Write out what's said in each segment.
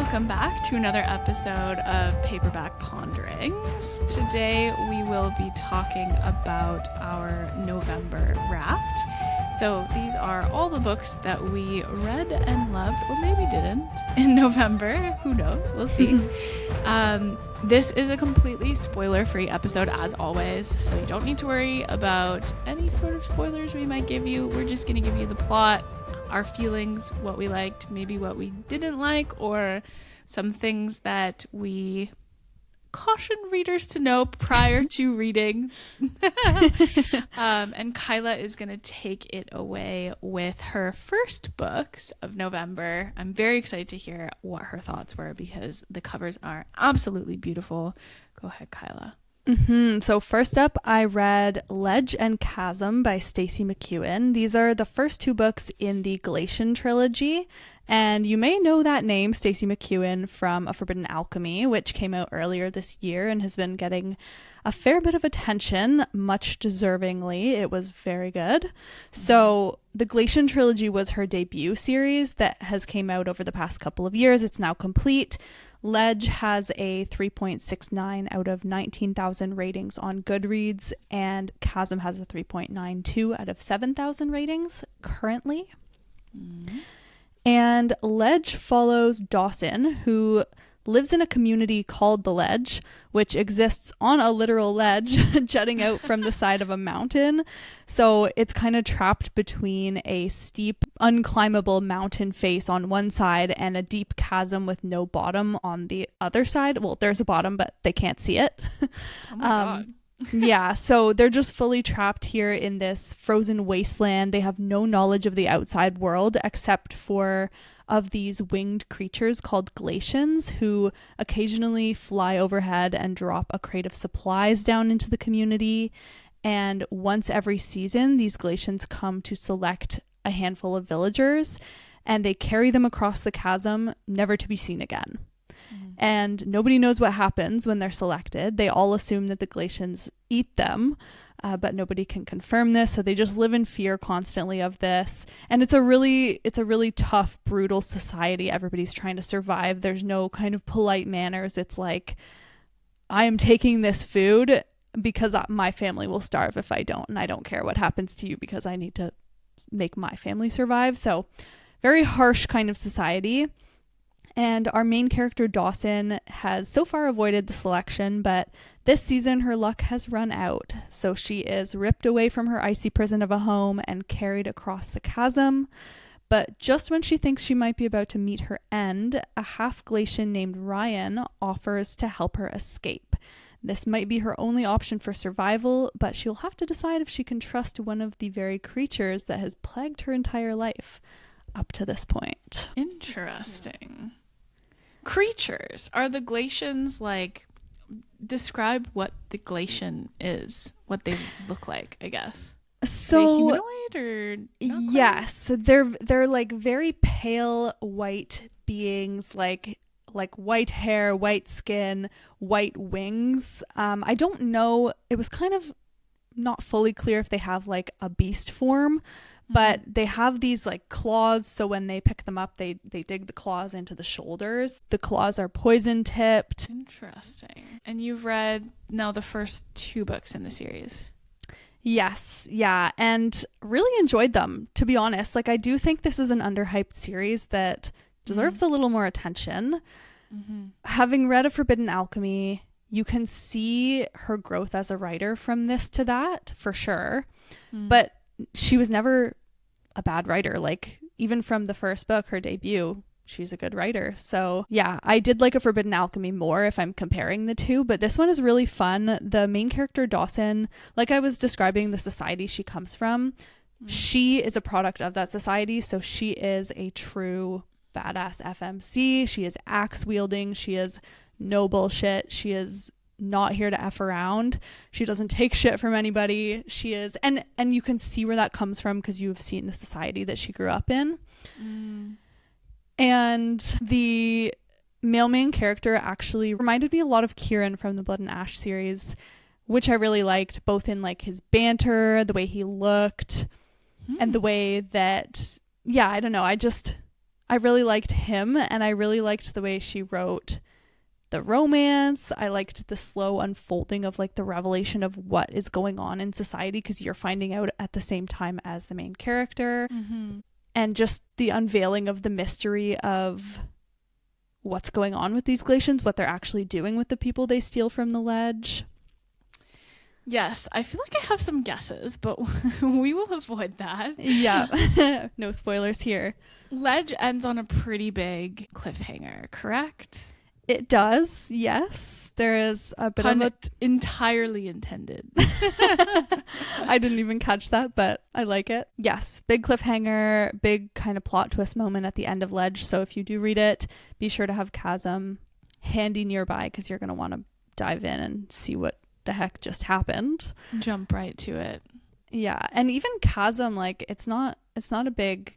welcome back to another episode of Paperback Ponderings. Today we will be talking about our November Wrapped. So these are all the books that we read and loved, or maybe didn't, in November. Who knows? We'll see. This is a completely spoiler-free episode, as always, so you don't need to worry about any sort of spoilers we might give you. We're just going to give you the plot, our feelings, what we liked, maybe what we didn't like, or some things that we caution readers to know prior to reading. And Kyla is going to take it away with her first books of November. I'm very excited to hear what her thoughts were because the covers are absolutely beautiful. Go ahead, Kyla. So first up, I read Ledge and Chasm by Stacey McEwen. These are the first two books in the Galatian trilogy, and you may know that name, Stacey McEwen, from A Forbidden Alchemy, which came out earlier this year and has been getting a fair bit of attention, much deservingly. It was very good. So the Galatian trilogy was her debut series that has came out over the past couple of years. It's now complete. Ledge has a 3.69 out of 19,000 ratings on Goodreads, and Chasm has a 3.92 out of 7,000 ratings currently. And Ledge follows Dawson, who lives in a community called The Ledge, which exists on a literal ledge jutting out from the side of a mountain. So it's kind of trapped between a steep, unclimbable mountain face on one side and a deep chasm with no bottom on the other side. Well, there's a bottom, but they can't see it. Oh my God. Yeah, so they're just fully trapped here in this frozen wasteland. They have no knowledge of the outside world except for of these winged creatures called Galatians who occasionally fly overhead and drop a crate of supplies down into the community. And once every season, these Galatians come to select a handful of villagers and they carry them across the chasm, never to be seen again. And nobody knows what happens when they're selected. They all assume that the Galatians eat them, but nobody can confirm this. So they just live in fear constantly of this. And it's a really tough, brutal society. Everybody's trying to survive. There's no kind of polite manners. It's like, I am taking this food because my family will starve if I don't. And I don't care what happens to you because I need to make my family survive. So very harsh kind of society. And our main character, Dawson, has so far avoided the selection, but this season her luck has run out. So she is ripped away from her icy prison of a home and carried across the chasm. But just when she thinks she might be about to meet her end, a half-Galatian named Ryan offers to help her escape. This might be her only option for survival, but she'll have to decide if she can trust one of the very creatures that has plagued her entire life up to this point. Interesting. Creatures. Are the Galatians like, describe what the Galatian is, what they look like, I guess. So are they humanoid or not yes, they're like very pale white beings, like white hair, white skin, white wings. I don't know, it was kind of not fully clear if they have like a beast form, but they have these like claws, so when they pick them up, they dig the claws into the shoulders. The claws are poison tipped. Interesting. And you've read now the first two books in the series. Yes, yeah, and really enjoyed them, to be honest. Like, I do think this is an underhyped series that deserves a little more attention. Having read A Forbidden Alchemy, you can see her growth as a writer from this to that, for sure. But she was never a bad writer. Like, even from the first book, her debut, she's a good writer. So yeah, I did like A Forbidden Alchemy more if I'm comparing the two, but this one is really fun. The main character, Dawson, like I was describing the society she comes from, she is a product of that society. So she is a true badass FMC. She is axe wielding. She is no bullshit. She is not here to F around. She doesn't take shit from anybody. She is, and you can see where that comes from because you've seen the society that she grew up in. And the male main character actually reminded me a lot of Kieran from the Blood and Ash series, which I really liked, both in like his banter, the way he looked, and the way that, yeah, I don't know, I really liked him, and I really liked the way she wrote the romance. I liked the slow unfolding of like the revelation of what is going on in society, because you're finding out at the same time as the main character. And just the unveiling of the mystery of what's going on with these glacians, what they're actually doing with the people they steal from the ledge. Yes, I feel like I have some guesses, but we will avoid that. Yeah. No spoilers here. Ledge ends on a pretty big cliffhanger, correct? It does, yes. There is a bit Pun of a... entirely intended. I didn't even catch that, but I like it. Yes, big cliffhanger, big kind of plot twist moment at the end of Ledge. So if you do read it, be sure to have Chasm handy nearby, because you're going to want to dive in and see what the heck just happened. Jump right to it. Yeah, and even Chasm, like it's not a big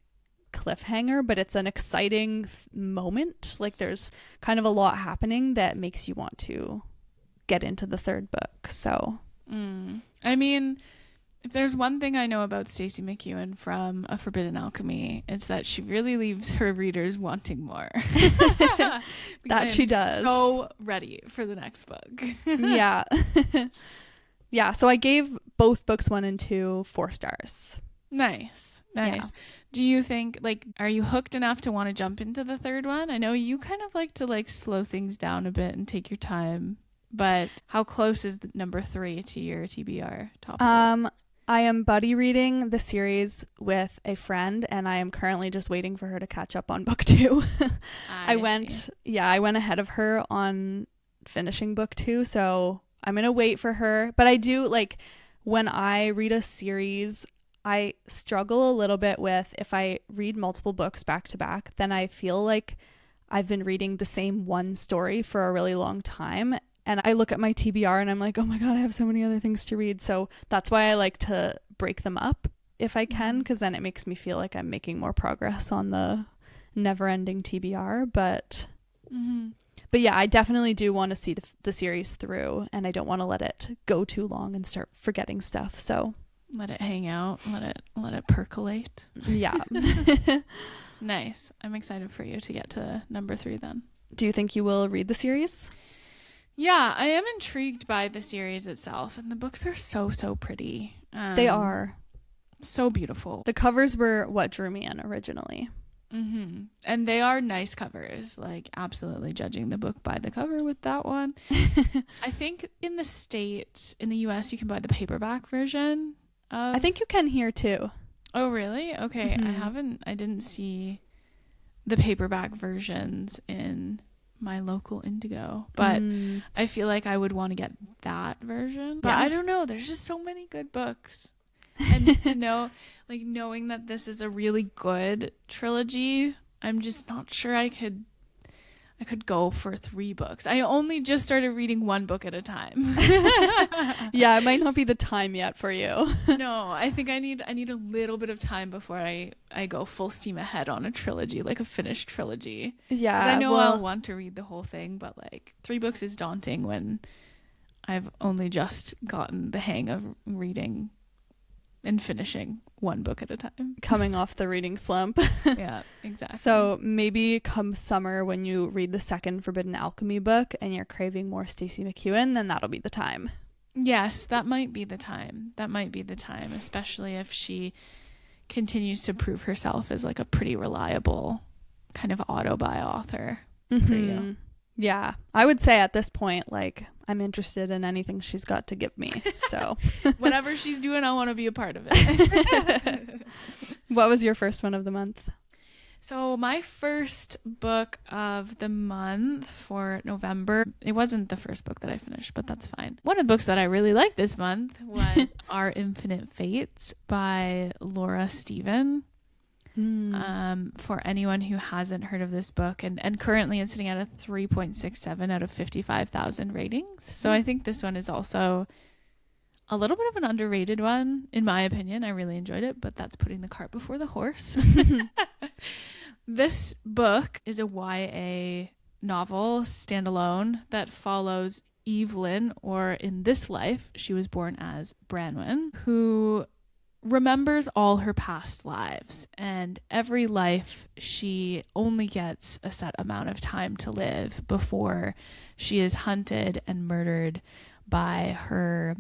cliffhanger, but it's an exciting moment. Like there's kind of a lot happening that makes you want to get into the third book. So I mean, if there's one thing I know about Stacey McEwen from A Forbidden Alchemy, it's that she really leaves her readers wanting more. That she does. So ready for the next book. Yeah. Yeah, so I gave both books 1 and 2 4 stars. Nice. Yeah. Do you think, like, are you hooked enough to want to jump into the third one? I know you kind of like to like slow things down a bit and take your time, but how close is the number 3 to your TBR top? I am buddy reading the series with a friend, and I am currently just waiting for her to catch up on book 2. I went ahead of her on finishing book 2, so I'm going to wait for her. But I do, like, when I read a series, I struggle a little bit with, if I read multiple books back to back, then I feel like I've been reading the same one story for a really long time. And I look at my TBR and I'm like, oh my God, I have so many other things to read. So that's why I like to break them up if I can, because then it makes me feel like I'm making more progress on the never ending TBR. But yeah, I definitely do want to see the series through, and I don't want to let it go too long and start forgetting stuff. So let it hang out, let it percolate. Yeah. Nice. I'm excited for you to get to number 3 then. Do you think you will read the series? Yeah, I am intrigued by the series itself, and the books are so pretty. They are. So beautiful. The covers were what drew me in originally. And they are nice covers, like absolutely judging the book by the cover with that one. I think in the States, in the US, you can buy the paperback version. I think you can here too. Oh, really? Okay. I didn't see the paperback versions in my local Indigo, but I feel like I would want to get that version. But I don't know. There's just so many good books. And to know, like, knowing that this is a really good trilogy, I'm just not sure I could go for 3 books. I only just started reading 1 book at a time. Yeah, it might not be the time yet for you. No, I think I need a little bit of time before I go full steam ahead on a trilogy, like a finished trilogy. Yeah, 'cause I know I'll want to read the whole thing, but like 3 books is daunting when I've only just gotten the hang of reading and finishing 1 book at a time. Coming off the reading slump. Yeah, exactly. So maybe come summer, when you read the second Forbidden Alchemy book and you're craving more Stacey McEwen, then that'll be the time. Yes, that might be the time. Especially if she continues to prove herself as like a pretty reliable kind of auto-buy author for you. Yeah, I would say at this point, like, I'm interested in anything she's got to give me. So whatever she's doing, I want to be a part of it. What was your first one of the month? So my first book of the month for November, it wasn't the first book that I finished, but that's fine. One of the books that I really liked this month was Our Infinite Fates by Laura Stephen. For anyone who hasn't heard of this book, and currently it's sitting at a 3.67 out of 55,000 ratings. So I think this one is also a little bit of an underrated one, in my opinion. I really enjoyed it, but that's putting the cart before the horse. This book is a YA novel, standalone, that follows Evelyn, or in this life, she was born as Branwen, who remembers all her past lives, and every life she only gets a set amount of time to live before she is hunted and murdered by her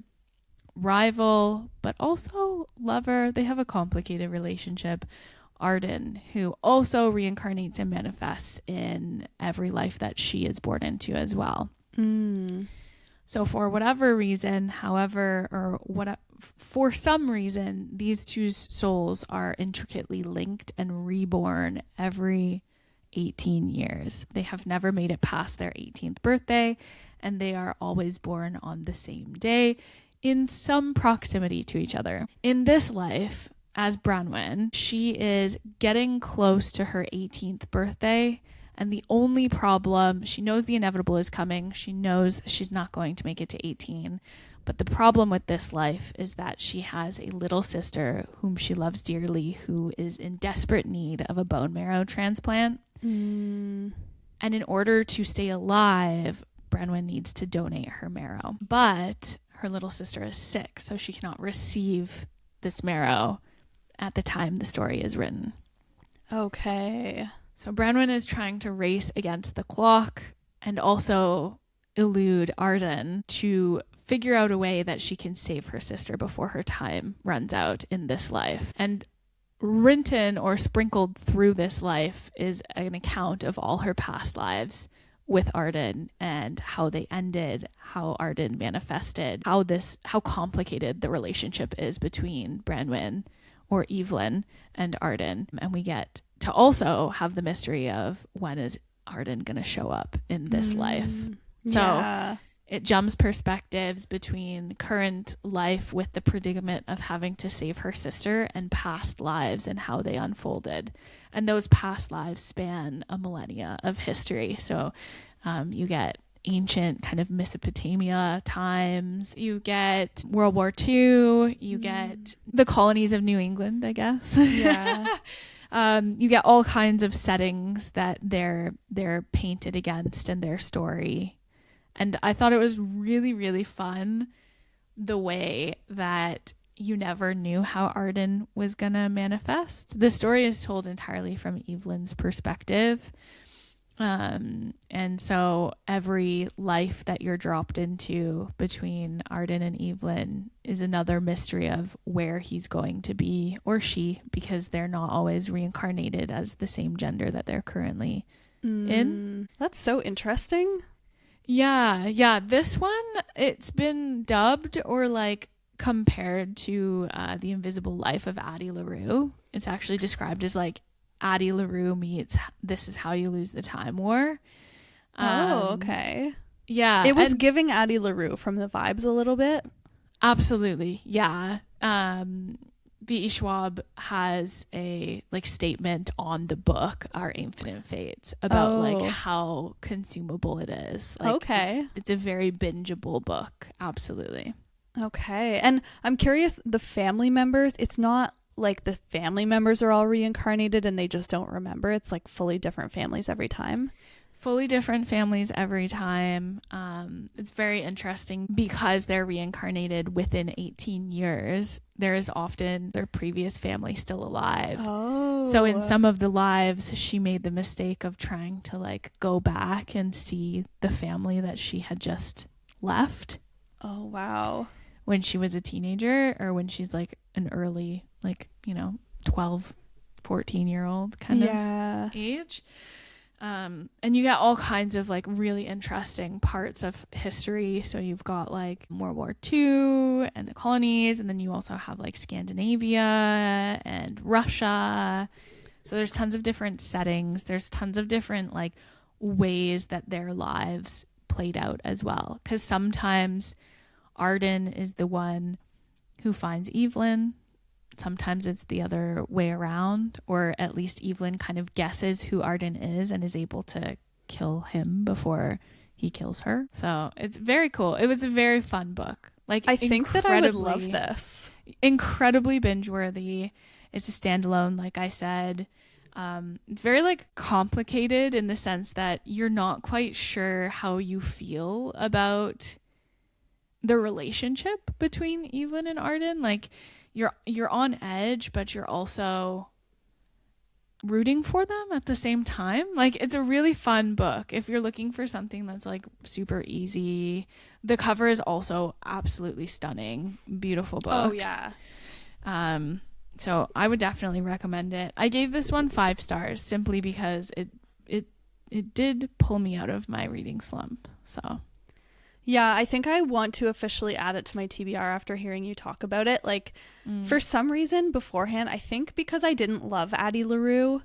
rival but also lover. They have a complicated relationship, Arden, who also reincarnates and manifests in every life that she is born into as well. So for whatever reason, for some reason, these two souls are intricately linked and reborn every 18 years. They have never made it past their 18th birthday, and they are always born on the same day in some proximity to each other. In this life, as Branwen, she is getting close to her 18th birthday, and the only problem, she knows the inevitable is coming. She knows she's not going to make it to 18. But the problem with this life is that she has a little sister whom she loves dearly, who is in desperate need of a bone marrow transplant. And in order to stay alive, Branwen needs to donate her marrow. But her little sister is sick, so she cannot receive this marrow at the time the story is written. Okay. So Branwen is trying to race against the clock and also elude Arden to figure out a way that she can save her sister before her time runs out in this life. And written or sprinkled through this life is an account of all her past lives with Arden and how they ended, how Arden manifested, how complicated the relationship is between Branwen or Evelyn and Arden. And we get to also have the mystery of when is Arden going to show up in this life. So it jumps perspectives between current life with the predicament of having to save her sister and past lives and how they unfolded. And those past lives span a millennia of history. So you get ancient kind of Mesopotamia times, you get World War II, you get the colonies of New England, I guess. Yeah. You get all kinds of settings that they're painted against in their story. And I thought it was really, really fun the way that you never knew how Arden was going to manifest. The story is told entirely from Evelyn's perspective. And so every life that you're dropped into between Arden and Evelyn is another mystery of where he's going to be, or she, because they're not always reincarnated as the same gender that they're currently in. That's so interesting. Yeah. This one, it's been dubbed or like compared to The Invisible Life of Addie LaRue. It's actually described as like Addie LaRue meets This Is How You Lose the Time War. Okay. Yeah. It was giving Addie LaRue from the vibes a little bit. Absolutely. Yeah. V.E. Schwab has a like statement on the book Our Infinite Fates about like how consumable it is. Like, okay. It's a very bingeable book. Absolutely. Okay. And I'm curious, the family members, it's not like the family members are all reincarnated and they just don't remember. It's like fully different families every time. Fully different families every time. It's very interesting because they're reincarnated within 18 years. There is often their previous family still alive. Oh. So in some of the lives, she made the mistake of trying to like go back and see the family that she had just left. Oh, wow. When she was a teenager, or when she's like an early, like, 12, 14-year-old kind of age. And you get all kinds of like really interesting parts of history. So you've got like World War II and the colonies, and then you also have like Scandinavia and Russia. So there's tons of different settings. There's tons of different like ways that their lives played out as well. Because sometimes Arden is the one who finds Evelyn. Sometimes it's the other way around, or at least Evelyn kind of guesses who Arden is and is able to kill him before he kills her. So it's very cool. It was a very fun book. Like, I think that I would love this. Incredibly binge worthy. It's a standalone, like I said. It's very like complicated in the sense that you're not quite sure how you feel about the relationship between Evelyn and Arden. Like, you're on edge, but you're also rooting for them at the same time. Like, it's a really fun book if you're looking for something that's like super easy. The cover is also absolutely stunning. Beautiful book. Oh yeah. So I would definitely recommend it. I gave this one 5 stars simply because it did pull me out of my reading slump. So yeah, I think I want to officially add it to my TBR after hearing you talk about it. Like, for some reason beforehand, I think because I didn't love Addie LaRue,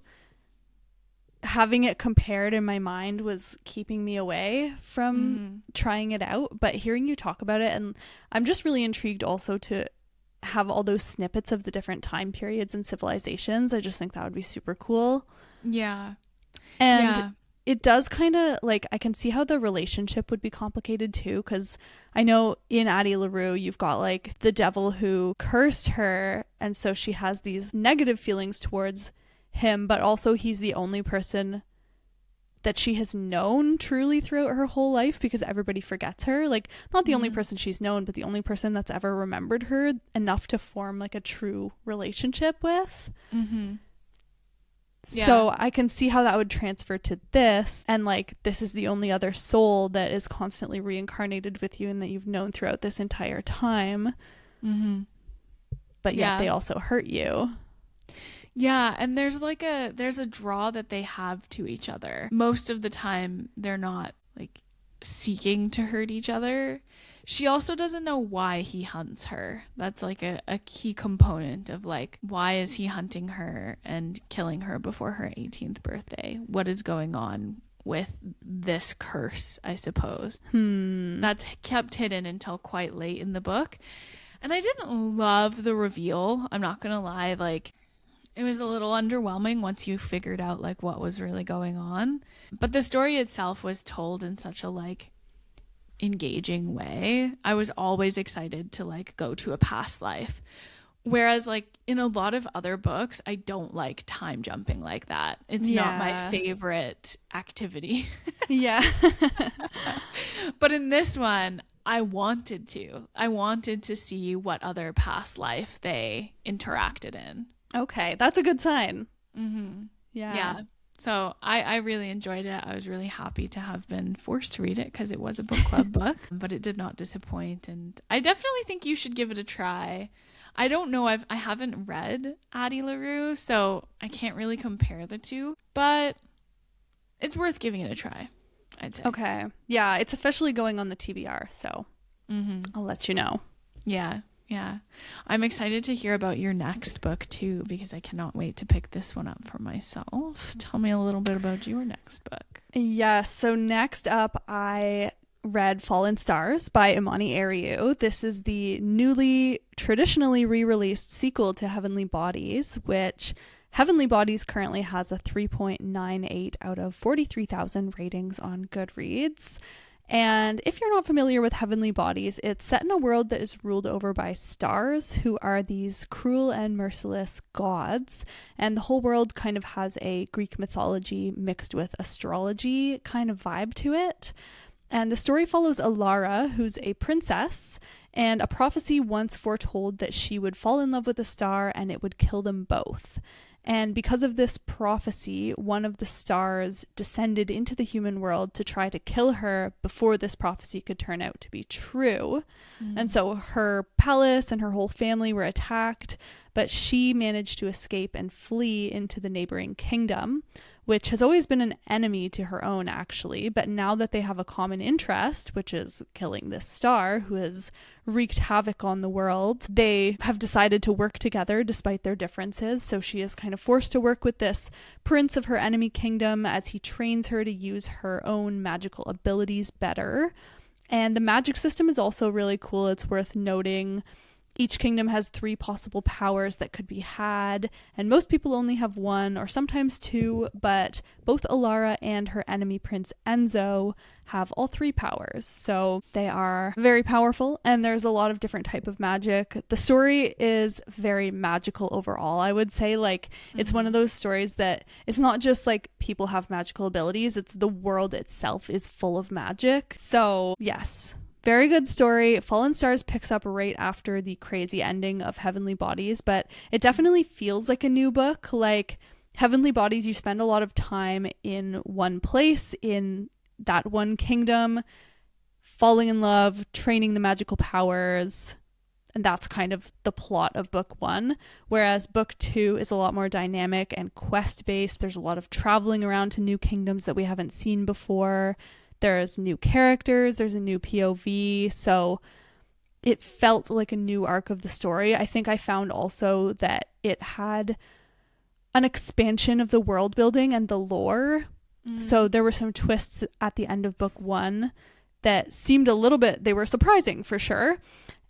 having it compared in my mind was keeping me away from trying it out. But hearing you talk about it, and I'm just really intrigued also to have all those snippets of the different time periods and civilizations. I just think that would be super cool. Yeah. And it does kind of, like, I can see how the relationship would be complicated too, because I know in Addie LaRue you've got like the devil who cursed her, and so she has these negative feelings towards him, but also he's the only person that she has known truly throughout her whole life, because everybody forgets her. Like, not the only person she's known, but the only person that's ever remembered her enough to form like a true relationship with. So I can see how that would transfer to this, and like, this is the only other soul that is constantly reincarnated with you and that you've known throughout this entire time. But yet they also hurt you. Yeah, and there's a draw that they have to each other. Most of the time they're not like seeking to hurt each other. She also doesn't know why he hunts her. That's like a key component of like, why is he hunting her and killing her before her 18th birthday? What is going on with this curse, I suppose? That's kept hidden until quite late in the book. And I didn't love the reveal. I'm not going to lie. Like, it was a little underwhelming once you figured out like what was really going on. But the story itself was told in such a like engaging way. I was always excited to like go to a past life. Whereas like in a lot of other books, I don't like time jumping like that. It's not my favorite activity. But in this one, I wanted to see what other past life they interacted in. Okay, that's a good sign. Yeah. So I really enjoyed it. I was really happy to have been forced to read it because it was a book club book, but it did not disappoint. And I definitely think you should give it a try. I don't know. I haven't read Addie LaRue, so I can't really compare the two, but it's worth giving it a try, I'd say. Okay. Yeah, it's officially going on the TBR, so I'll let you know. Yeah. I'm excited to hear about your next book too, because I cannot wait to pick this one up for myself. Tell me a little bit about your next book. Yeah, so next up I read Fallen Stars by Imani Ariu. This is the newly traditionally re-released sequel to Heavenly Bodies, which Heavenly Bodies currently has a 3.98 out of 43,000 ratings on Goodreads. And if you're not familiar with Heavenly Bodies, it's set in a world that is ruled over by stars, who are these cruel and merciless gods. And the whole world kind of has a Greek mythology mixed with astrology kind of vibe to it. And the story follows Alara, who's a princess, and a prophecy once foretold that she would fall in love with a star and it would kill them both. And because of this prophecy, one of the stars descended into the human world to try to kill her before this prophecy could turn out to be true. And so her palace and her whole family were attacked, but she managed to escape and flee into the neighboring kingdom, which has always been an enemy to her own, actually. But now that they have a common interest, which is killing this star who has wreaked havoc on the world, they have decided to work together despite their differences. So she is kind of forced to work with this prince of her enemy kingdom as he trains her to use her own magical abilities better. And the magic system is also really cool. It's worth noting each kingdom has 3 possible powers that could be had, and most people only have 1 or sometimes 2, but both Alara and her enemy Prince Enzo have all 3 powers. So they are very powerful, and there's a lot of different type of magic. The story is very magical overall, I would say. Like, it's one of those stories that it's not just like people have magical abilities, it's the world itself is full of magic. So yes, Very good story. Fallen Stars picks up right after the crazy ending of Heavenly Bodies, but it definitely feels like a new book. Like Heavenly Bodies, you spend a lot of time in one place, in that one kingdom, falling in love, training the magical powers, and that's kind of the plot of book 1. Whereas book 2 is a lot more dynamic and quest-based. There's a lot of traveling around to new kingdoms that we haven't seen before. There's new characters, there's a new POV, so it felt like a new arc of the story. I think I found also that it had an expansion of the world building and the lore. So there were some twists at the end of book 1 that seemed a little bit, they were surprising for sure.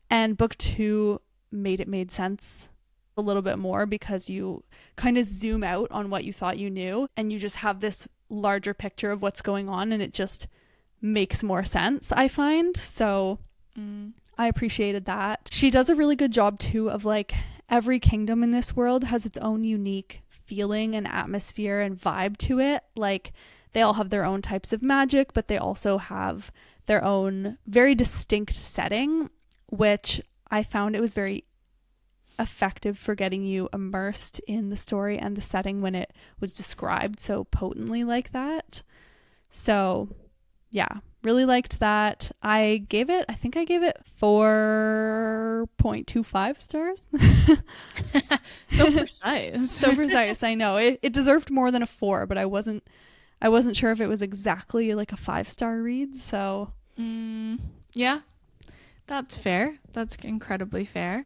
And book 2 made sense a little bit more because you kind of zoom out on what you thought you knew and you just have this larger picture of what's going on, and it just makes more sense, I find. So I appreciated that. She does a really good job too of like every kingdom in this world has its own unique feeling and atmosphere and vibe to it. Like they all have their own types of magic, but they also have their own very distinct setting, which I found it was very effective for getting you immersed in the story and the setting when it was described so potently like that. So yeah, really liked that. I think I gave it 4.25 stars. So precise. So precise. I know it deserved more than a 4, but I wasn't sure if it was exactly like a 5-star read. So yeah, that's fair. That's incredibly fair.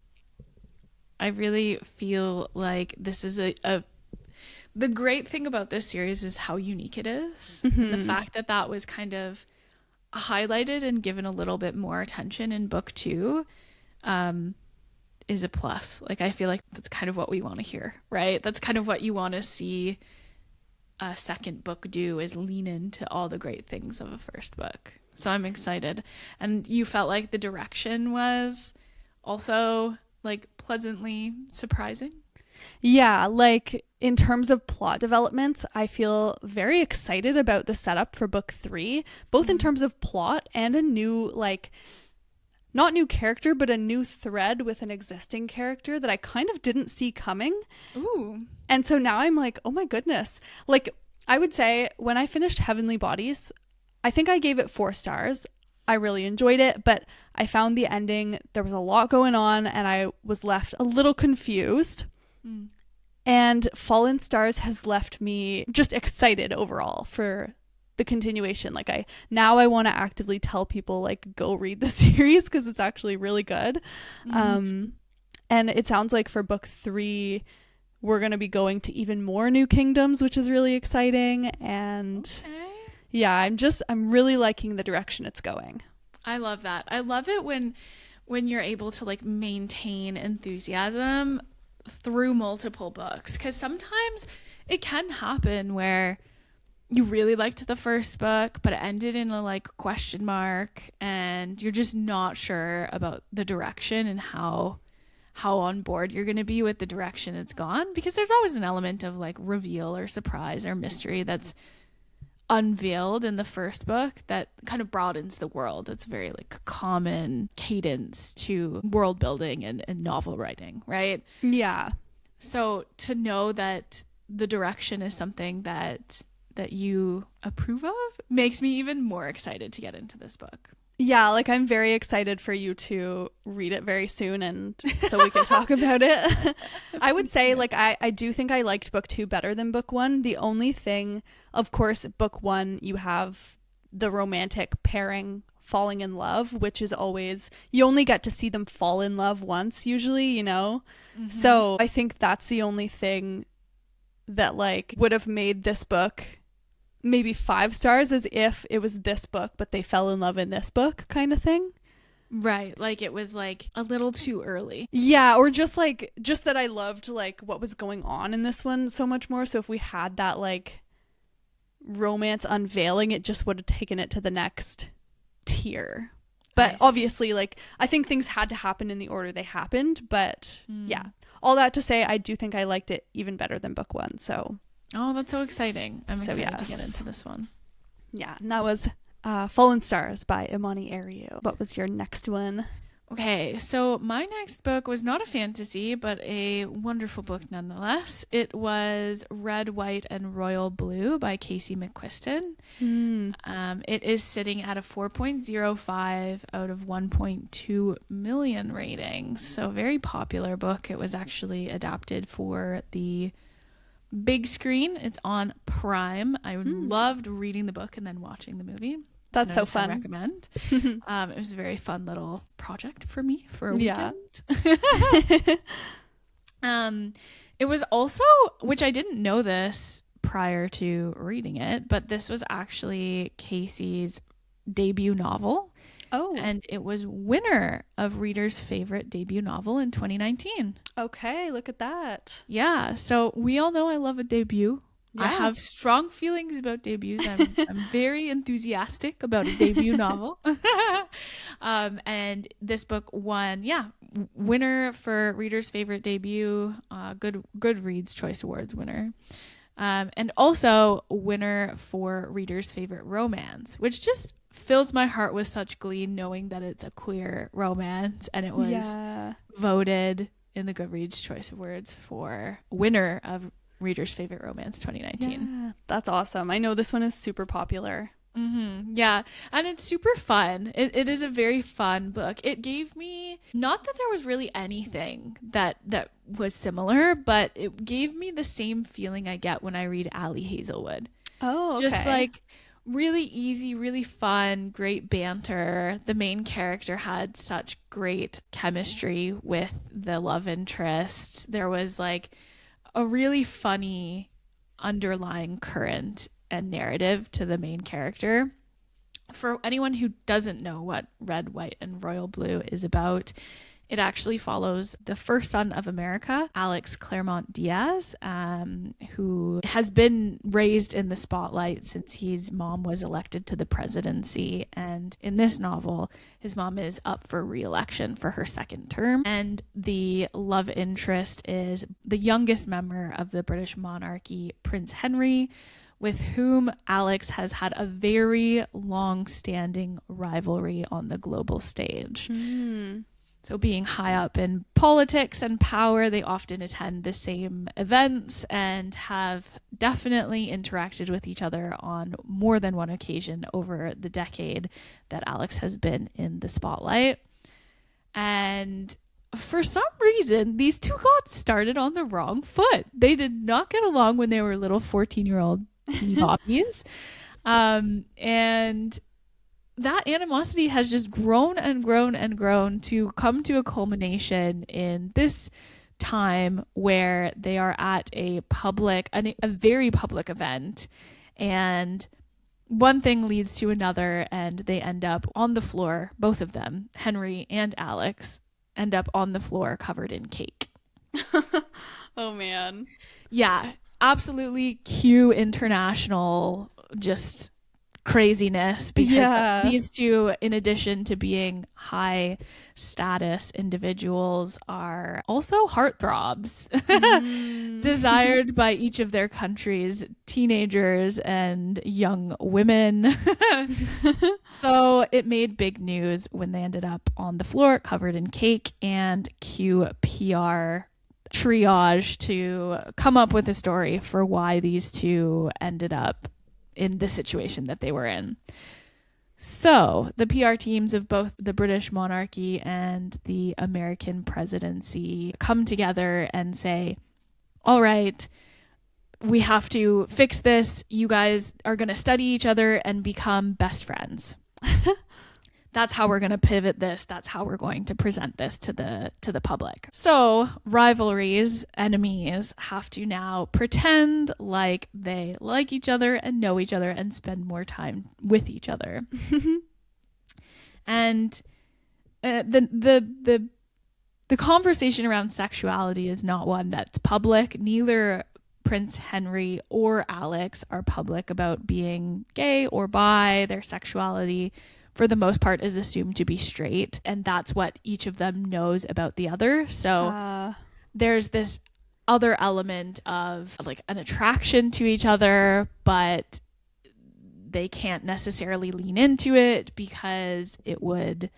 I really feel like this is the great thing about this series is how unique it is. The fact that was kind of highlighted and given a little bit more attention in book 2 is a plus. Like I feel like that's kind of what we want to hear, right? That's kind of what you want to see a second book do, is lean into all the great things of a first book. So I'm excited. And you felt like the direction was also like pleasantly surprising? Yeah, like in terms of plot developments, I feel very excited about the setup for book 3, both in terms of plot and a new, like, not new character, but a new thread with an existing character that I kind of didn't see coming. Ooh. And so now I'm like, oh my goodness. Like, I would say when I finished Heavenly Bodies, I think I gave it 4 stars. I really enjoyed it, but I found the ending, there was a lot going on and I was left a little confused. And Fallen Stars has left me just excited overall for the continuation. Like I want to actively tell people like go read the series because it's actually really good. And it sounds like for book 3 we're going to be going to even more new kingdoms, which is really exciting. And yeah, I'm really liking the direction it's going. I love that. I love it when you're able to like maintain enthusiasm through multiple books, because sometimes it can happen where you really liked the first book but it ended in a like question mark and you're just not sure about the direction and how on board you're going to be with the direction it's gone, because there's always an element of like reveal or surprise or mystery that's unveiled in the first book that kind of broadens the world. It's very like common cadence to world building and novel writing, right? Yeah. So to know that the direction is something that you approve of makes me even more excited to get into this book. Yeah, like I'm very excited for you to read it very soon and so we can talk about it. I would say like I do think I liked book 2 better than book 1. The only thing, of course, book 1 you have the romantic pairing falling in love, which is always, you only get to see them fall in love once usually, you know? So I think that's the only thing that like would have made this book maybe 5 stars, as if it was this book but they fell in love in this book kind of thing. Right, like it was like a little too early. Yeah, or just that I loved like what was going on in this one so much more. So if we had that like romance unveiling, it just would have taken it to the next tier. But obviously like I think things had to happen in the order they happened, but yeah, all that to say I do think I liked it even better than book 1. So oh, that's so exciting. I'm excited to get into this one. Yeah, and that was Fallen Stars by Imani Ariu. What was your next one? Okay, so my next book was not a fantasy, but a wonderful book nonetheless. It was Red, White, and Royal Blue by Casey McQuiston. It is sitting at a 4.05 out of 1.2 million ratings. So a very popular book. It was actually adapted for the big screen. It's on Prime. I loved reading the book and then watching the movie. That's so fun. I recommend. It was a very fun little project for me for a weekend. It was also, which I didn't know this prior to reading it, but this was actually Casey's debut novel. Oh. And it was winner of Reader's Favorite Debut Novel in 2019. Okay, look at that. Yeah, so we all know I love a debut. Yeah. I have strong feelings about debuts. I'm very enthusiastic about a debut novel. And this book won, winner for Reader's Favorite Debut, Goodreads Choice Awards winner. And also winner for Reader's Favorite Romance, which just fills my heart with such glee knowing that it's a queer romance, and it was voted in the Goodreads Choice Awards for winner of Reader's Favorite Romance 2019. Yeah, that's awesome. I know this one is super popular. Yeah, and it's super fun. It is a very fun book. It gave me, not that there was really anything that was similar, but it gave me the same feeling I get when I read Allie Hazelwood. Oh, okay. Just like really easy, really fun, great banter. The main character had such great chemistry with the love interest. There was like a really funny underlying current and narrative to the main character. For anyone who doesn't know what Red, White, and Royal Blue is about, it actually follows the first son of America, Alex Claremont Diaz, who has been raised in the spotlight since his mom was elected to the presidency. And in this novel, his mom is up for re-election for her second term. And the love interest is the youngest member of the British monarchy, Prince Henry, with whom Alex has had a very long-standing rivalry on the global stage. So being high up in politics and power, they often attend the same events and have definitely interacted with each other on more than one occasion over the decade that Alex has been in the spotlight. And for some reason, these two got started on the wrong foot. They did not get along when they were little 14-year-old teen bobbies. And that animosity has just grown and grown and grown to come to a culmination in this time where they are at a very public event, and one thing leads to another, and they end up on the floor. Both of them, Henry and Alex, end up on the floor covered in cake. Oh man. Yeah, absolutely Q international, just craziness, because these two, in addition to being high status individuals, are also heartthrobs desired by each of their countries, teenagers and young women. So it made big news when they ended up on the floor covered in cake, and cue PR triage to come up with a story for why these two ended up in the situation that they were in. So the PR teams of both the British monarchy and the American presidency come together and say, all right, we have to fix this. You guys are going to study each other and become best friends. That's how we're going to pivot this. That's how we're going to present this to the public. So rivalries, enemies, have to now pretend like they like each other and know each other and spend more time with each other. And the conversation around sexuality is not one that's public. Neither Prince Henry or Alex are public about being gay or bi. Their sexuality, for the most part, is assumed to be straight, and that's what each of them knows about the other. So there's this other element of like an attraction to each other, but they can't necessarily lean into it because it would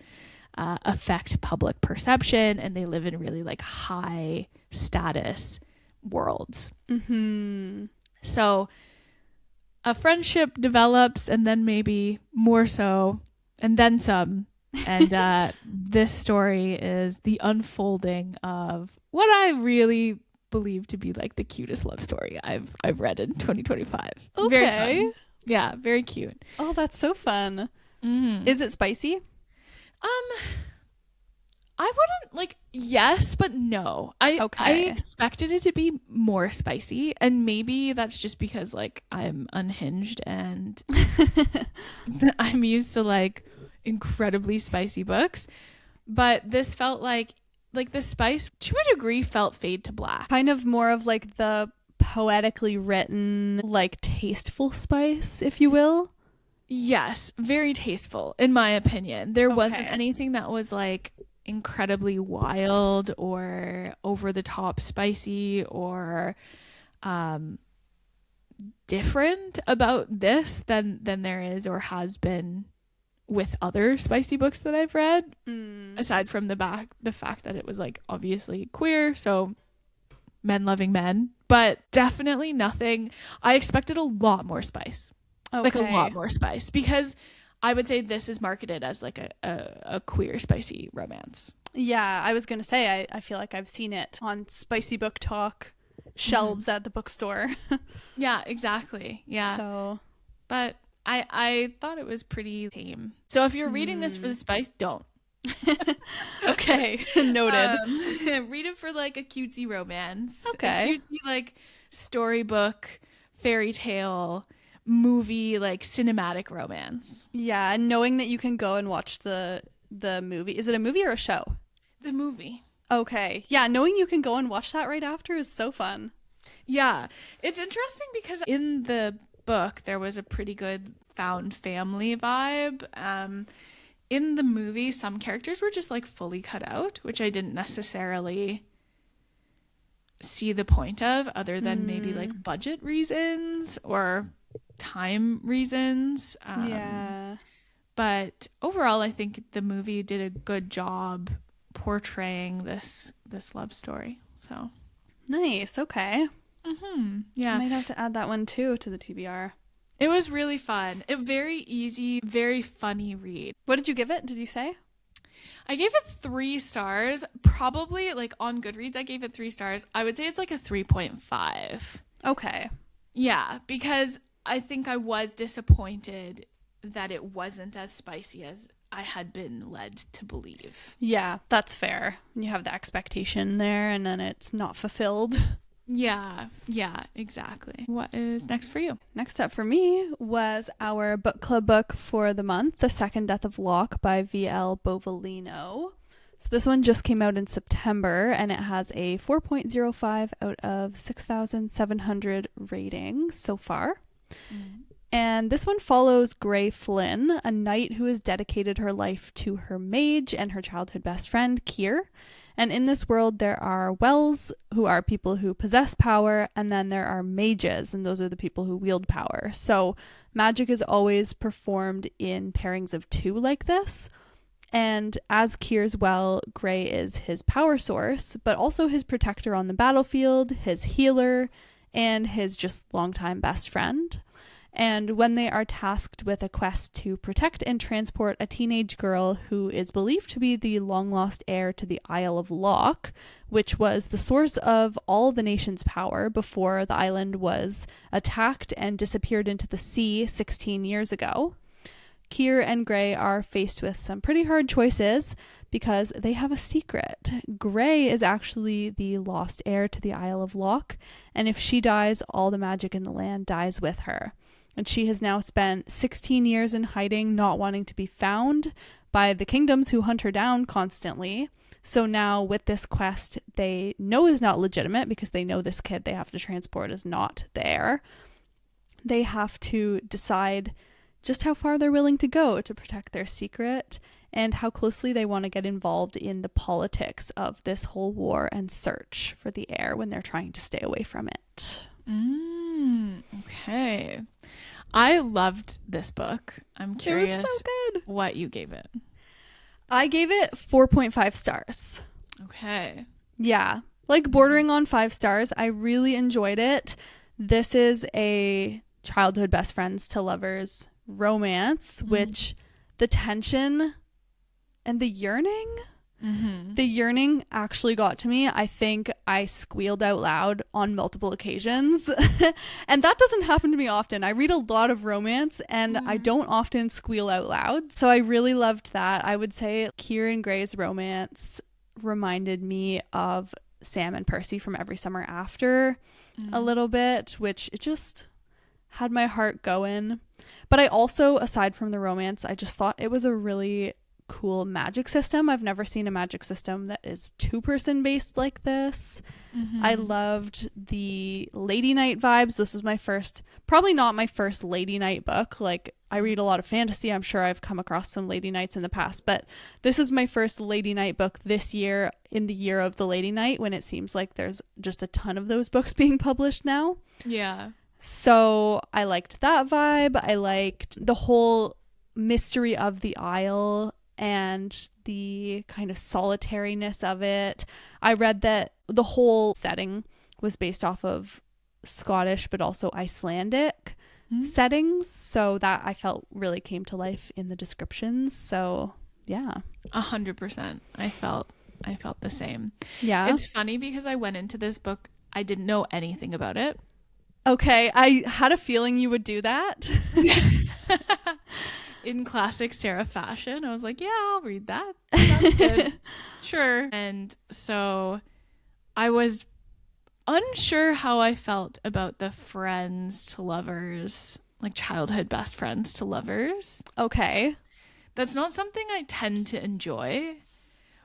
affect public perception, and they live in really like high status worlds. So a friendship develops, and then maybe more so, and then some. And this story is the unfolding of what I really believe to be like the cutest love story I've read in 2025. Okay. Very fun. Yeah, very cute. Oh, that's so fun. Is it spicy? I wouldn't like, yes, but no. I expected it to be more spicy, and maybe that's just because like I'm unhinged and I'm used to like incredibly spicy books. But this felt like the spice to a degree felt fade to black. Kind of more of like the poetically written, like tasteful spice, if you will. Yes, very tasteful in my opinion. There wasn't anything that was like incredibly wild or over the top spicy or different about this than there is or has been with other spicy books that I've read, aside from the fact that it was like obviously queer, so men loving men, but definitely nothing. I expected a lot more spice. Like a lot more spice, because I would say this is marketed as like a queer spicy romance. Yeah, I was gonna say I feel like I've seen it on spicy book talk shelves at the bookstore. Yeah, exactly. Yeah. So, but I thought it was pretty tame. So if you're reading this for the spice, don't. Okay, noted. Read it for like a cutesy romance. Okay. A cutesy like storybook, fairy tale, movie, like cinematic romance. Yeah, and knowing that you can go and watch the movie. Is it a movie or a show? The movie. Okay. Yeah, knowing you can go and watch that right after is so fun. Yeah. It's interesting because in the book there was a pretty good found family vibe. In the movie some characters were just like fully cut out, which I didn't necessarily see the point of, other than maybe like budget reasons or time reasons. Yeah. But overall I think the movie did a good job portraying this love story. So nice. Okay. Yeah, I might have to add that one too to the TBR. it was really fun. It very easy, very funny read. What did you give it? Did you say? I gave it 3 stars. Probably like on Goodreads I gave it 3 stars. I would say it's like a 3.5. Okay. Yeah, because I think I was disappointed that it wasn't as spicy as I had been led to believe. Yeah, that's fair. You have the expectation there and then it's not fulfilled. Yeah, exactly. What is next for you? Next up for me was our book club book for the month, The Second Death of Locke by V.L. Bovalino. So this one just came out in September and it has a 4.05 out of 6,700 ratings so far. And this one follows Gray Flynn, a knight who has dedicated her life to her mage and her childhood best friend, Keir. And in this world, there are Wells, who are people who possess power, and then there are mages, and those are the people who wield power. So magic is always performed in pairings of 2 like this. And as Keir's well, Gray is his power source, but also his protector on the battlefield, his healer, and his just longtime best friend. And when they are tasked with a quest to protect and transport a teenage girl who is believed to be the long-lost heir to the Isle of Locke, which was the source of all the nation's power before the island was attacked and disappeared into the sea 16 years ago, Keir and Gray are faced with some pretty hard choices because they have a secret. Gray is actually the lost heir to the Isle of Locke, and if she dies, all the magic in the land dies with her. And she has now spent 16 years in hiding, not wanting to be found by the kingdoms who hunt her down constantly. So now with this quest, they know is not legitimate because they know this kid they have to transport is not there. They have to decide just how far they're willing to go to protect their secret and how closely they want to get involved in the politics of this whole war and search for the heir when they're trying to stay away from it. Okay. I loved this book. I'm curious It was so good. what you gave it. I gave it 4.5 stars. Okay. Yeah, like bordering on 5 stars. I really enjoyed it. This is a childhood best friends to lovers romance, which the tension and the yearning actually got to me. I think I squealed out loud on multiple occasions. And that doesn't happen to me often. I read a lot of romance and I don't often squeal out loud. So I really loved that. I would say Kieran Gray's romance reminded me of Sam and Percy from Every Summer After a little bit, which it just had my heart going. But I also, aside from the romance, I just thought it was a really cool magic system. I've never seen a magic system that is 2-person based like this. I loved the Lady Night vibes. This was my first, probably not my first Lady Night book. Like, I read a lot of fantasy. I'm sure I've come across some Lady Nights in the past, but this is my first Lady Night book this year, in the year of the Lady Night, when it seems like there's just a ton of those books being published now. Yeah. So I liked that vibe. I liked the whole mystery of the Isle and the kind of solitariness of it. I read that the whole setting was based off of Scottish but also Icelandic settings, so that I felt really came to life in the descriptions. So yeah, 100%. I felt the same. Yeah, it's funny because I went into this book, I didn't know anything about it. Okay, I had a feeling you would do that. In classic Sarah fashion, I was like, yeah, I'll read that. Sounds good. Sure. And so I was unsure how I felt about the friends to lovers, like childhood best friends to lovers. Okay. That's not something I tend to enjoy,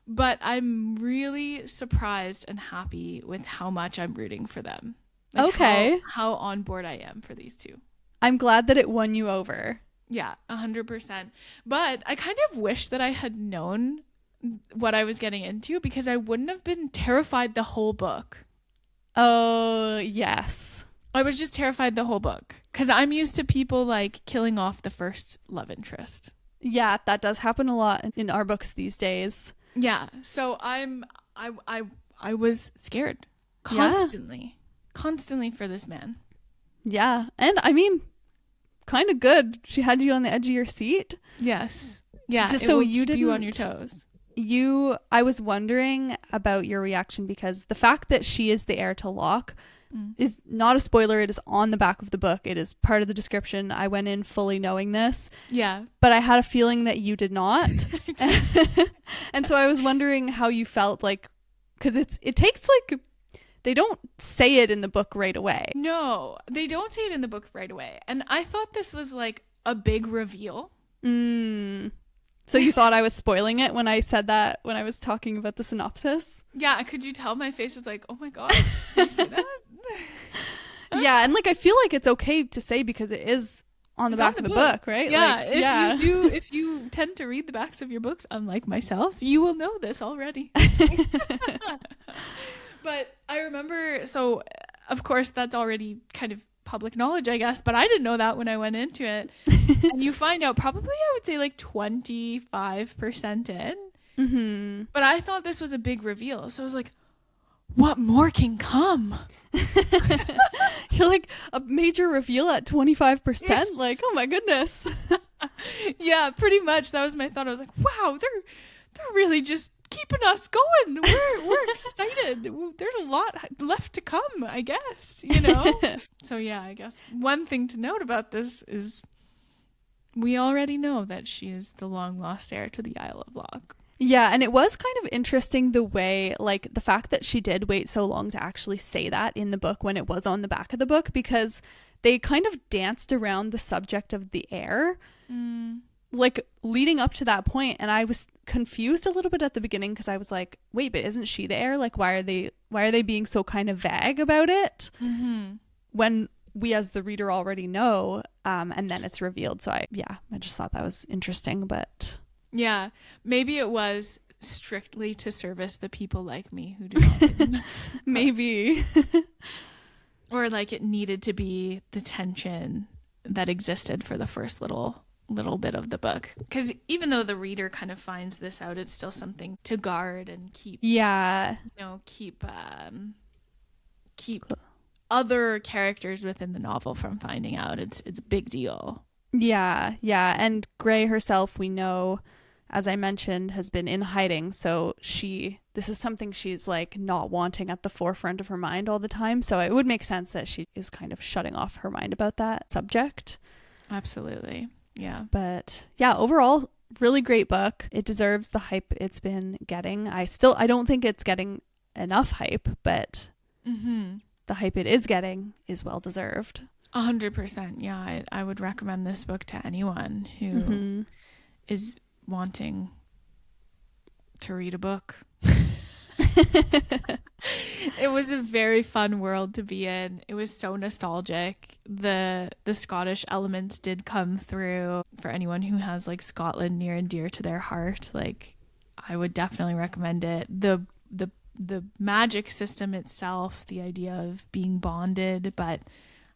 but I'm really surprised and happy with how much I'm rooting for them. Like okay. How on board I am for these two. I'm glad that it won you over. Yeah, 100%. But I kind of wish that I had known what I was getting into, because I wouldn't have been terrified the whole book. Oh, yes. I was just terrified the whole book because I'm used to people like killing off the first love interest. Yeah, that does happen a lot in our books these days. Yeah, so I was scared constantly for this man. Yeah, and I mean, kind of good. She had you on the edge of your seat. Yes. Yeah. So you didn't, you on your toes. I was wondering about your reaction, because the fact that she is the heir to Locke is not a spoiler. It is on the back of the book. It is part of the description. I went in fully knowing this. Yeah. But I had a feeling that you did not. And so I was wondering how you felt, like, because it takes like, they don't say it in the book right away. No, they don't say it in the book right away. And I thought this was like a big reveal. So you thought I was spoiling it when I said that, when I was talking about the synopsis? Yeah, could you tell my face was like, oh my God, did you say that? Yeah, and like I feel like it's okay to say, because it is on the back of the book, right? Yeah, like, if you tend to read the backs of your books, unlike myself, you will know this already. But I remember, so of course that's already kind of public knowledge, I guess, but I didn't know that when I went into it. And you find out probably, I would say, like 25% in. But I thought this was a big reveal, so I was like, what more can come? You're like, a major reveal at 25%? Like, oh my goodness. Yeah, pretty much. That was my thought. I was like, wow, they're really just keeping us going. We're excited. There's a lot left to come, I guess, you know? So yeah, I guess one thing to note about this is we already know that she is the long lost heir to the Isle of Locke. Yeah, and it was kind of interesting the way, like, the fact that she did wait so long to actually say that in the book when it was on the back of the book, because they kind of danced around the subject of the heir. Like, leading up to that point, and I was confused a little bit at the beginning, because I was like, wait, but isn't she the heir? Like, why are they being so kind of vague about it when we as the reader already know, and then it's revealed. So I just thought that was interesting. But yeah, maybe it was strictly to service the people like me who do not read them. Maybe. Or like it needed to be the tension that existed for the first little bit of the book, because even though the reader kind of finds this out, it's still something to guard and keep keep other characters within the novel from finding out. It's a big deal. Yeah, and Gray herself, we know, as I mentioned, has been in hiding, so this is something she's like not wanting at the forefront of her mind all the time, so it would make sense that she is kind of shutting off her mind about that subject. Absolutely. Yeah. But yeah, overall, really great book. It deserves the hype it's been getting. I don't think it's getting enough hype, but the hype it is getting is well deserved. 100%. Yeah, I would recommend this book to anyone who is wanting to read a book. It was a very fun world to be in. It was so nostalgic. The Scottish elements did come through. For anyone who has like Scotland near and dear to their heart, like, I would definitely recommend it. The magic system itself, the idea of being bonded, but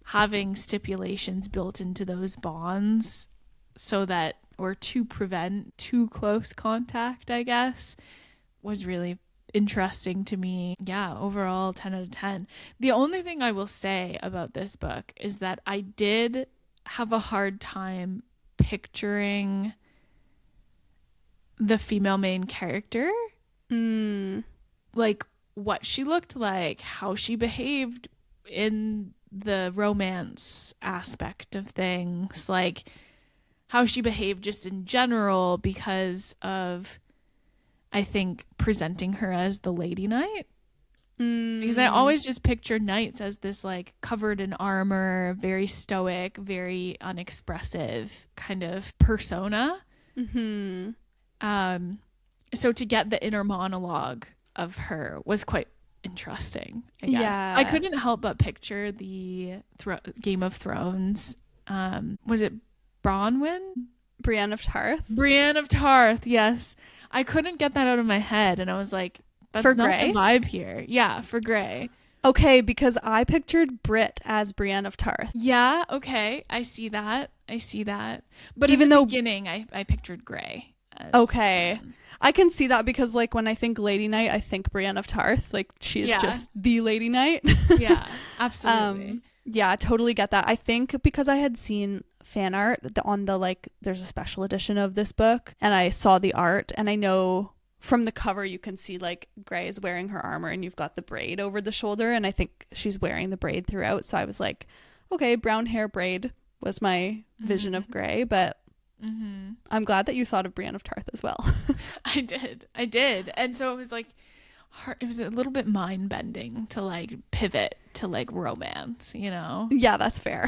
having stipulations built into those bonds so that, or to prevent too close contact, I guess, was really interesting to me. Yeah, overall 10 out of 10. The only thing I will say about this book is that I did have a hard time picturing the female main character. Like what she looked like, how she behaved in the romance aspect of things, like how she behaved just in general, because of, I think, presenting her as the lady knight. Because I always just pictured knights as this like covered in armor, very stoic, very unexpressive kind of persona. So to get the inner monologue of her was quite interesting, I guess. Yeah. I couldn't help but picture the Game of Thrones. Was it Bronwyn? Brienne of Tarth. Brienne of Tarth, yes. I couldn't get that out of my head, and I was like, that's for not Grey? the vibe here. Yeah, for Grey. Okay, because I pictured Brit as Brienne of Tarth. Yeah, okay. I see that. But even in the though beginning, I pictured Grey. Okay. I can see that, because like when I think Lady Knight, I think Brienne of Tarth. Like she is just the Lady Knight. Yeah, absolutely. Yeah, totally get that. I think because I had seen fan art on the, like, there's a special edition of this book, and I saw the art, and I know from the cover you can see like Grey is wearing her armor and you've got the braid over the shoulder, and I think she's wearing the braid throughout, so I was like, okay, brown hair braid was my vision of Grey, but I'm glad that you thought of Brienne of Tarth as well. I did. And so it was like, it was a little bit mind bending to like pivot to like romance, you know? Yeah, that's fair.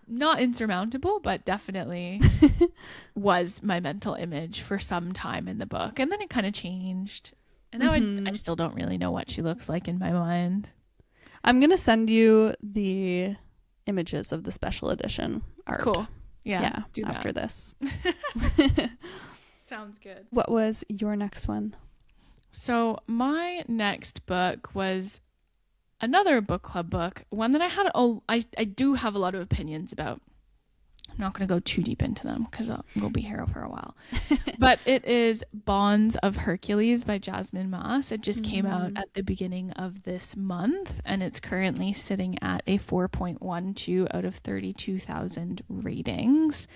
Not insurmountable, but definitely was my mental image for some time in the book. And then it kind of changed. And now I still don't really know what she looks like in my mind. I'm going to send you the images of the special edition art. Cool. Yeah, do that after this. Sounds good. What was your next one? So my next book was another book club book, one that I do have a lot of opinions about. I'm not going to go too deep into them because we'll be here for a while. But it is Bonds of Hercules by Jasmine Maas. It just came out at the beginning of this month, and it's currently sitting at a 4.12 out of 32,000 ratings.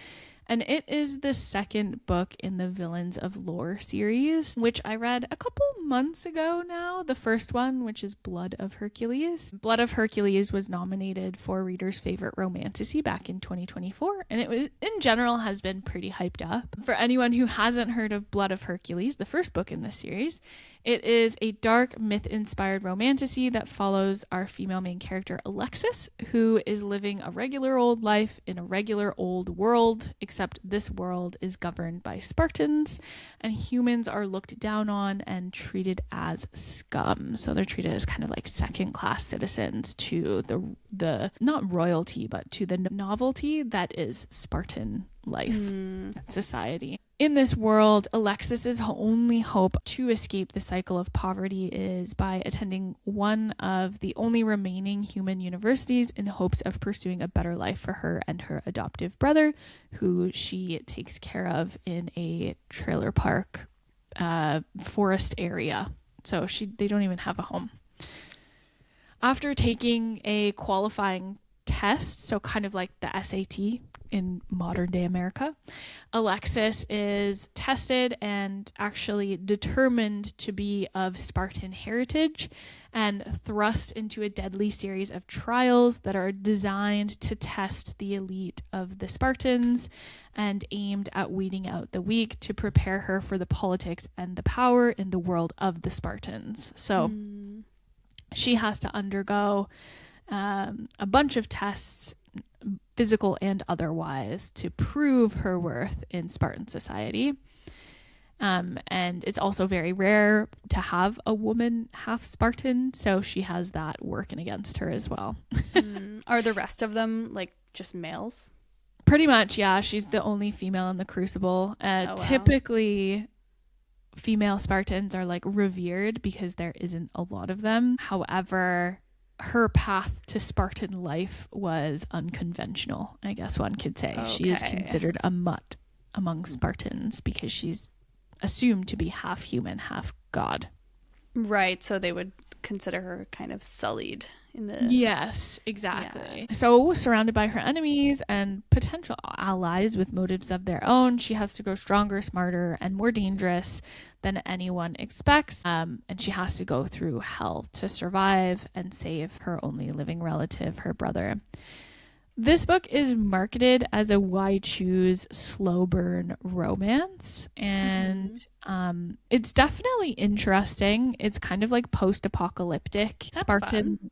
And it is the second book in the Villains of Lore series, which I read a couple months ago now. The first one, which is Blood of Hercules. Blood of Hercules was nominated for Reader's Favorite Romantasy back in 2024, and it was, in general, has been pretty hyped up. For anyone who hasn't heard of Blood of Hercules, the first book in this series, it is a dark myth-inspired romantasy that follows our female main character Alexis, who is living a regular old life in a regular old world, except this world is governed by Spartans, and humans are looked down on and treated as scum. So they're treated as kind of like second-class citizens to the not royalty, but to the novelty that is Spartan life society. In this world, Alexis's only hope to escape the cycle of poverty is by attending one of the only remaining human universities in hopes of pursuing a better life for her and her adoptive brother, who she takes care of in a trailer park forest area. So they don't even have a home. After taking a qualifying test, so kind of like the SAT in modern day America, Alexis is tested and actually determined to be of Spartan heritage and thrust into a deadly series of trials that are designed to test the elite of the Spartans and aimed at weeding out the weak to prepare her for the politics and the power in the world of the Spartans. So she has to undergo a bunch of tests, physical and otherwise, to prove her worth in Spartan society. And it's also very rare to have a woman half Spartan, so she has that working against her as well. Are the rest of them like just males? Pretty much, yeah. She's the only female in the Crucible. Wow. Typically, female Spartans are like revered because there isn't a lot of them. However, her path to Spartan life was unconventional, I guess one could say. Okay. She is considered a mutt among Spartans because she's assumed to be half human, half god. Right, so they would consider her kind of sullied in the... Yes, exactly. Yeah. So, surrounded by her enemies and potential allies with motives of their own, she has to grow stronger, smarter, and more dangerous than anyone expects. And she has to go through hell to survive and save her only living relative, her brother. This book is marketed as a why choose slow burn romance, and it's definitely interesting. It's kind of like post-apocalyptic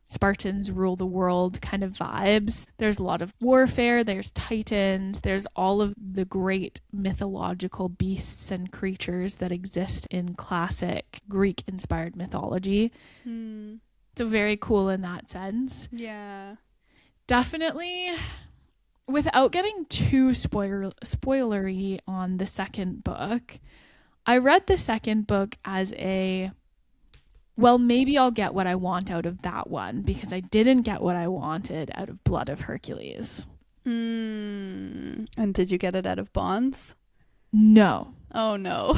Spartans rule the world kind of vibes. There's a lot of warfare, there's titans, there's all of the great mythological beasts and creatures that exist in classic Greek-inspired mythology. So very cool in that sense. Yeah. Definitely, without getting too spoilery on the second book, I read the second book as maybe I'll get what I want out of that one, because I didn't get what I wanted out of Blood of Hercules. And did you get it out of Bonds? No. Oh, no.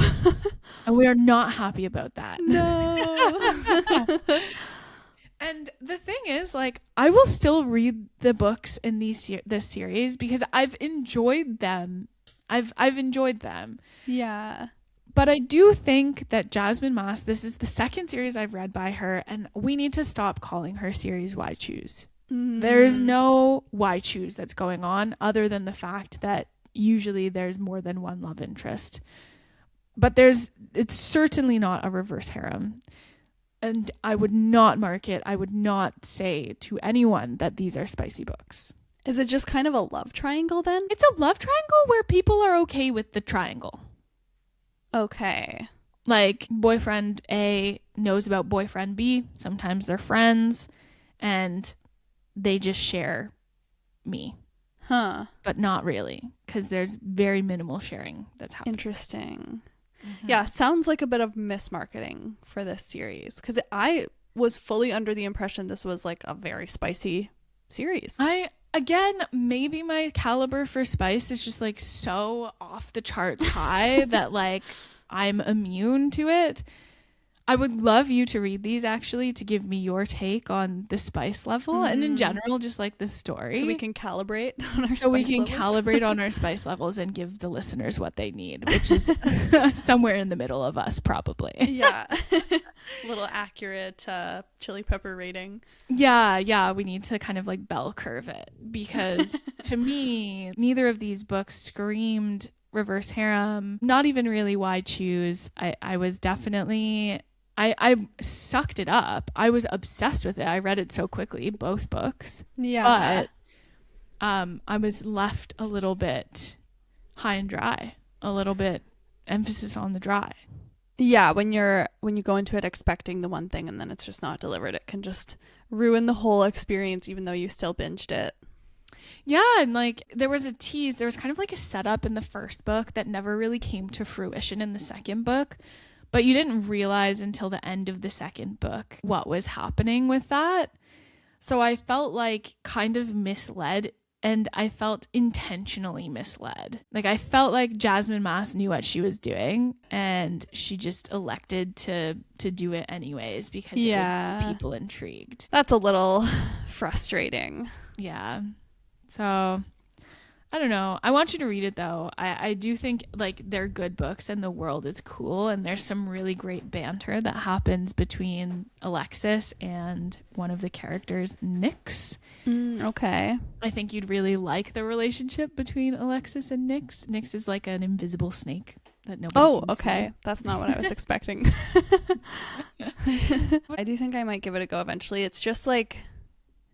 And we are not happy about that. No. And the thing is, like, I will still read the books in this series because I've enjoyed them. I've enjoyed them. Yeah. But I do think that Jasmine Mast, this is the second series I've read by her, and we need to stop calling her series Why Choose. There's no Why Choose that's going on, other than the fact that usually there's more than one love interest. But it's certainly not a reverse harem. And I would not I would not say to anyone that these are spicy books. Is it just kind of a love triangle then? It's a love triangle where people are okay with the triangle. Okay. Like, boyfriend A knows about boyfriend B. Sometimes they're friends and they just share me. Huh. But not really, because there's very minimal sharing that's happening. Interesting. Yeah, sounds like a bit of mismarketing for this series, because I was fully under the impression this was like a very spicy series. Maybe my caliber for spice is just like so off the charts high that like I'm immune to it. I would love you to read these, actually, to give me your take on the spice level and in general, just like the story. So we can calibrate on our spice levels. Calibrate on our spice levels and give the listeners what they need, which is somewhere in the middle of us, probably. Yeah. A little accurate chili pepper rating. Yeah. We need to kind of like bell curve it, because to me, neither of these books screamed reverse harem, not even really Why Choose. I was definitely... I sucked it up. I was obsessed with it. I read it so quickly, both books. Yeah. But I was left a little bit high and dry, a little bit emphasis on the dry. Yeah, when you go into it expecting the one thing and then it's just not delivered, it can just ruin the whole experience, even though you still binged it. Yeah, and like there was a tease, there was kind of like a setup in the first book that never really came to fruition in the second book, but you didn't realize until the end of the second book what was happening with that. So I felt like kind of misled, and I felt intentionally misled. Like I felt like Jasmine Maas knew what she was doing, and she just elected to do it anyways because it made people intrigued. That's a little frustrating. Yeah. So I don't know. I want you to read it though. I do think like they're good books and the world is cool, and there's some really great banter that happens between Alexis and one of the characters, Nyx. Okay. I think you'd really like the relationship between Alexis and Nyx. Nyx is like an invisible snake that nobody can okay. see. That's not what I was expecting. I do think I might give it a go eventually. It's just like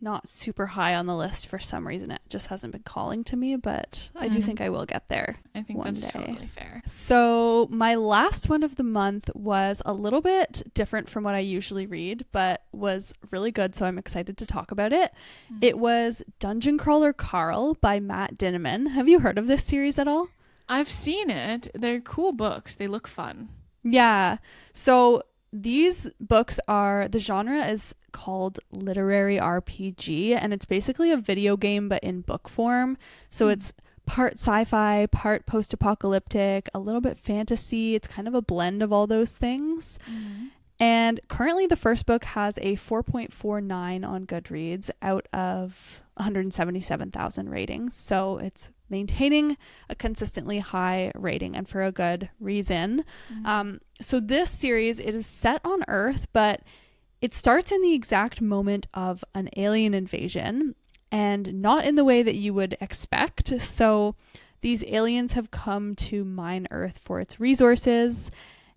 not super high on the list for some reason. It just hasn't been calling to me, but I do think I will get there. I think one that's day. totally fair. So my last one of the month was a little bit different from what I usually read, but was really good, so I'm excited to talk about it. It was Dungeon Crawler Carl by Matt Dinneman. Have you heard of this series at all? I've seen it. They're cool books. They look fun. Yeah. So these books the genre is called literary RPG, and it's basically a video game but in book form. So it's part sci-fi, part post-apocalyptic, a little bit fantasy. It's kind of a blend of all those things. And currently the first book has a 4.49 on Goodreads out of 177,000 ratings. So it's maintaining a consistently high rating, and for a good reason. So this series, it is set on Earth, but it starts in the exact moment of an alien invasion, and not in the way that you would expect. So these aliens have come to mine Earth for its resources,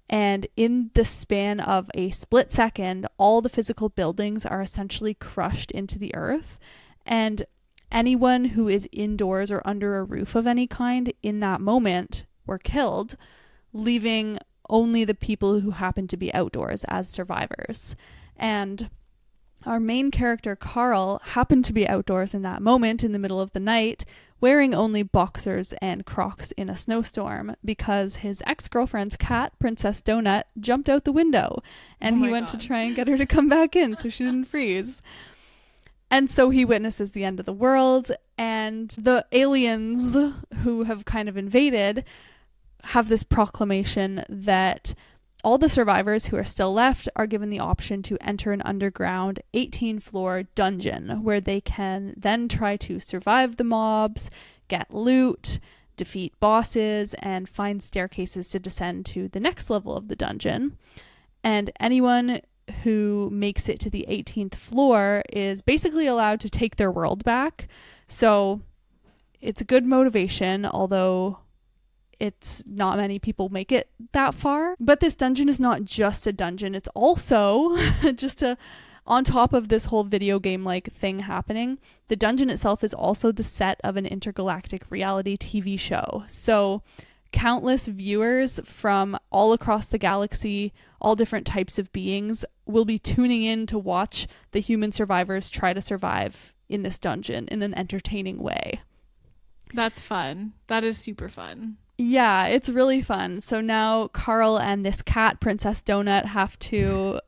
and in the span of a split second, all the physical buildings are essentially crushed into the earth, and anyone who is indoors or under a roof of any kind in that moment were killed, leaving only the people who happen to be outdoors as survivors. And our main character, Carl, happened to be outdoors in that moment in the middle of the night, wearing only boxers and Crocs in a snowstorm because his ex-girlfriend's cat, Princess Donut, jumped out the window, and he went to try and get her to come back in so she didn't freeze. And so he witnesses the end of the world, and the aliens who have kind of invaded have this proclamation that all the survivors who are still left are given the option to enter an underground 18-floor dungeon where they can then try to survive the mobs, get loot, defeat bosses, and find staircases to descend to the next level of the dungeon. And anyone who makes it to the 18th floor is basically allowed to take their world back. So it's a good motivation, although it's not many people make it that far. But this dungeon is not just a dungeon. It's also on top of this whole video game like thing happening, the dungeon itself is also the set of an intergalactic reality TV show. So countless viewers from all across the galaxy, all different types of beings, will be tuning in to watch the human survivors try to survive in this dungeon in an entertaining way. That's fun. That is super fun. Yeah, it's really fun. So now Carl and this cat, Princess Donut, have to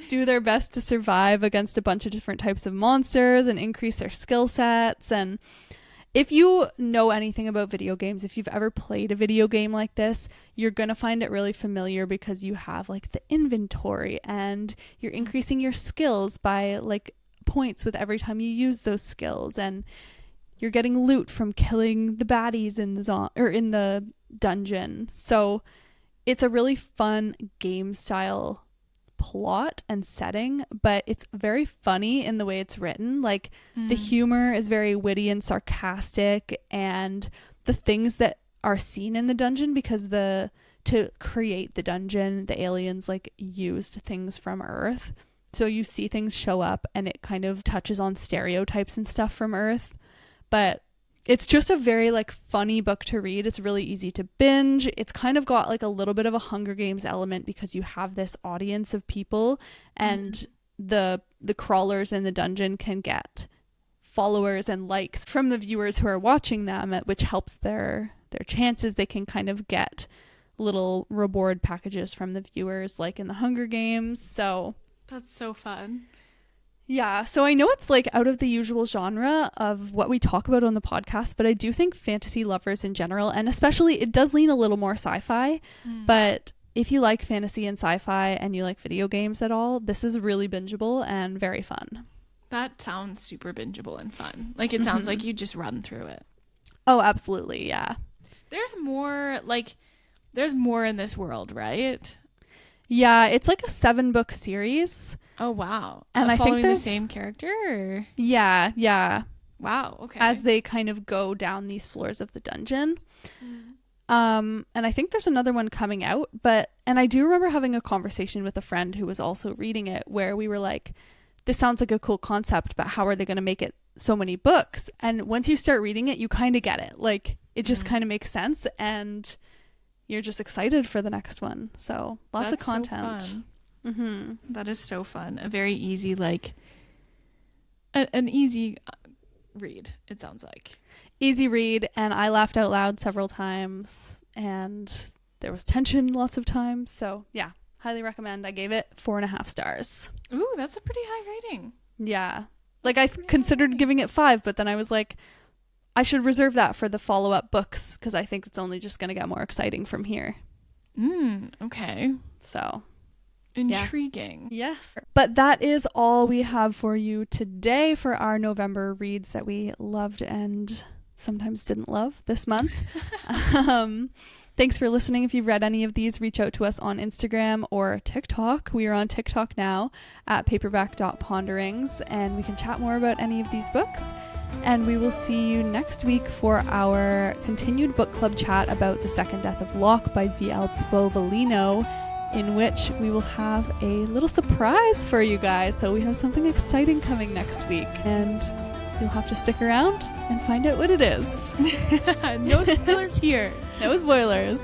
do their best to survive against a bunch of different types of monsters and increase their skill sets. And if you know anything about video games, if you've ever played a video game like this, you're going to find it really familiar because you have like the inventory and you're increasing your skills by like points with every time you use those skills, and you're getting loot from killing the baddies in the dungeon. So it's a really fun game style plot and setting, but it's very funny in the way it's written. Like the humor is very witty and sarcastic, and the things that are seen in the dungeon, because to create the dungeon, the aliens like used things from Earth. So you see things show up and it kind of touches on stereotypes and stuff from Earth. But it's just a very like funny book to read. It's really easy to binge. It's kind of got like a little bit of a Hunger Games element because you have this audience of people, and the crawlers in the dungeon can get followers and likes from the viewers who are watching them, which helps their chances. They can kind of get little reward packages from the viewers, like in the Hunger Games. So that's so fun. Yeah, so I know it's like out of the usual genre of what we talk about on the podcast, but I do think fantasy lovers in general, and especially it does lean a little more sci-fi, but if you like fantasy and sci-fi and you like video games at all, this is really bingeable and very fun. That sounds super bingeable and fun. Like it sounds like you just run through it. Oh, absolutely, yeah. There's more in this world, right? Yeah, it's like a 7-book series. Oh, wow. And I think there's the same character? Or? Yeah. Wow, okay. As they kind of go down these floors of the dungeon. And I think there's another one coming out, and I do remember having a conversation with a friend who was also reading it, where we were like, this sounds like a cool concept, but how are they going to make it so many books? And once you start reading it, you kind of get it. Like, it just kind of makes sense, and you're just excited for the next one. So lots of content. So fun. That is so fun. A very easy, like an easy read, it sounds like. Easy read, and I laughed out loud several times, and there was tension lots of times. So yeah, highly recommend. I gave it 4.5 stars. Ooh, that's a pretty high rating. Yeah, like I considered giving it 5, but then I was like, I should reserve that for the follow-up books, because I think it's only just going to get more exciting from here. Okay. So intriguing. Yeah. Yes. But that is all we have for you today for our November reads that we loved and sometimes didn't love this month. Thanks for listening. If you've read any of these, reach out to us on Instagram or TikTok. We are on TikTok now at paperback.ponderings, and we can chat more about any of these books. And we will see you next week for our continued book club chat about The Second Death of Locke by V.L. Bovalino, in which we will have a little surprise for you guys. So we have something exciting coming next week, and you'll have to stick around and find out what it is. No spoilers here. No spoilers.